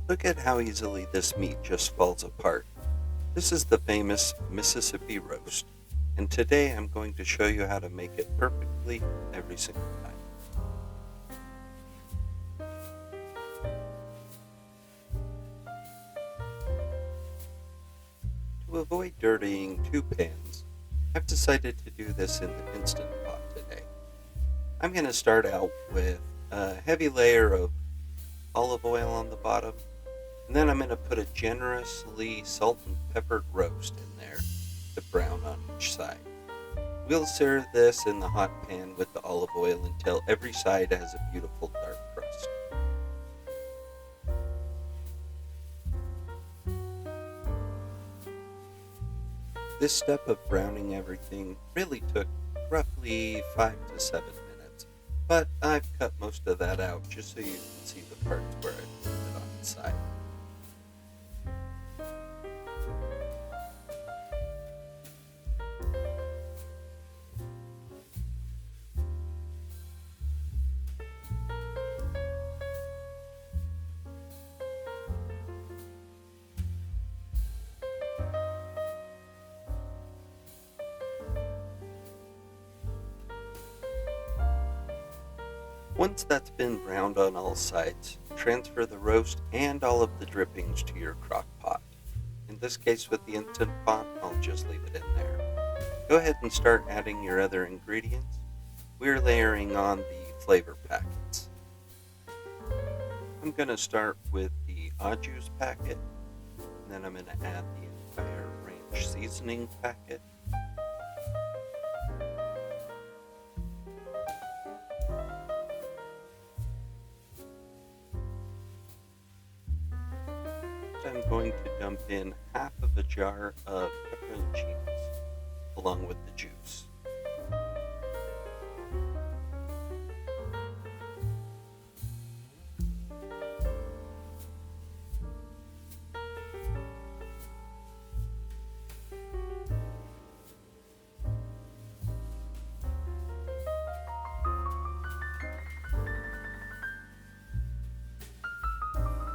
Look at how easily this meat just falls apart. This is the famous Mississippi roast, and today I'm going to show you how to make it perfectly every single time. To avoid dirtying two pans, I've decided to do this in the Instant Pot today. I'm going to start out with a heavy layer of olive oil on the bottom, and then I'm going to put a generously salt and peppered roast in there to brown on each side. We'll sear this in the hot pan with the olive oil until every side has a beautiful dark crust. This step of browning everything really took roughly 5 to 7 minutes, but I've cut most of that out just so you can see the parts where I put it on the side. Once that's been browned on all sides, transfer the roast and all of the drippings to your crock pot. In this case with the Instant Pot, I'll just leave it in there. Go ahead and start adding your other ingredients. We're layering on the flavor packets. I'm going to start with the au juice packet, and then I'm going to add the entire ranch seasoning packet. I'm going to dump in half of a jar of pepperoncinis along with the juice.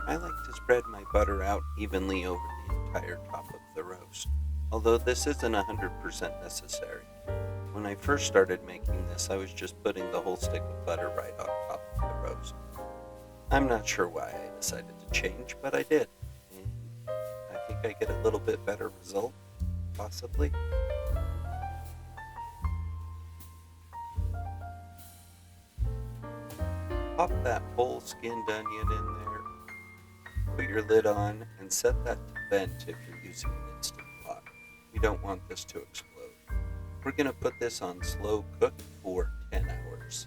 I like to spread my butter out evenly over the entire top of the roast, although this isn't 100% necessary. When I first started making this, I was just putting the whole stick of butter right on top of the roast. I'm not sure why I decided to change, but I did, and I think I get a little bit better result, possibly. Pop that whole skinned onion in there. Put your lid on and set that to vent if you're using an Instant Pot. We don't want this to explode. We're going to put this on slow cook for 10 hours.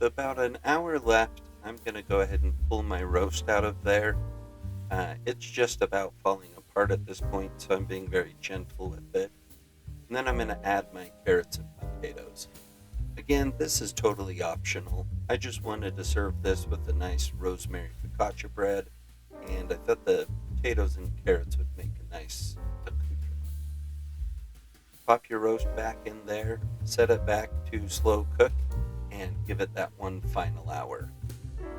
With about an hour left, I'm going to go ahead and pull my roast out of there. It's just about falling apart at this point, so I'm being very gentle with it. And then I'm going to add my carrots and potatoes. Again, this is totally optional. I just wanted to serve this with a nice rosemary focaccia bread, and I thought the potatoes and carrots would make a nice accoutrement. Pop your roast back in there, set it back to slow cook, and give it that one final hour.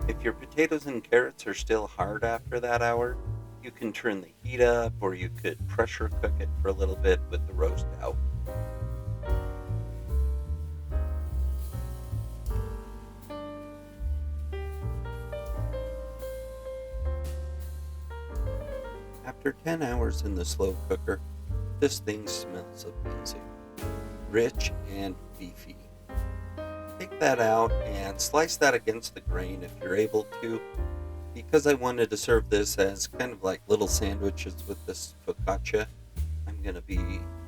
If your potatoes and carrots are still hard after that hour, you can turn the heat up, or you could pressure cook it for a little bit with the roast out. After 10 hours in the slow cooker, this thing smells amazing. Rich and beefy. Take that out and slice that against the grain if you're able to. Because I wanted to serve this as kind of like little sandwiches with this focaccia, I'm going to be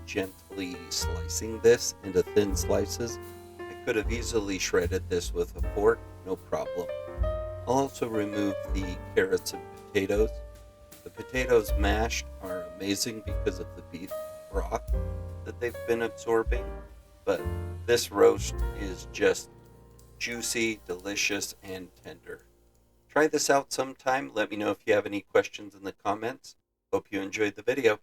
gently slicing this into thin slices. I could have easily shredded this with a fork, no problem. I'll also remove the carrots and potatoes. The potatoes mashed are amazing because of the beef broth that they've been absorbing, but this roast is just juicy, delicious, and tender. Try this out sometime. Let me know if you have any questions in the comments. Hope you enjoyed the video.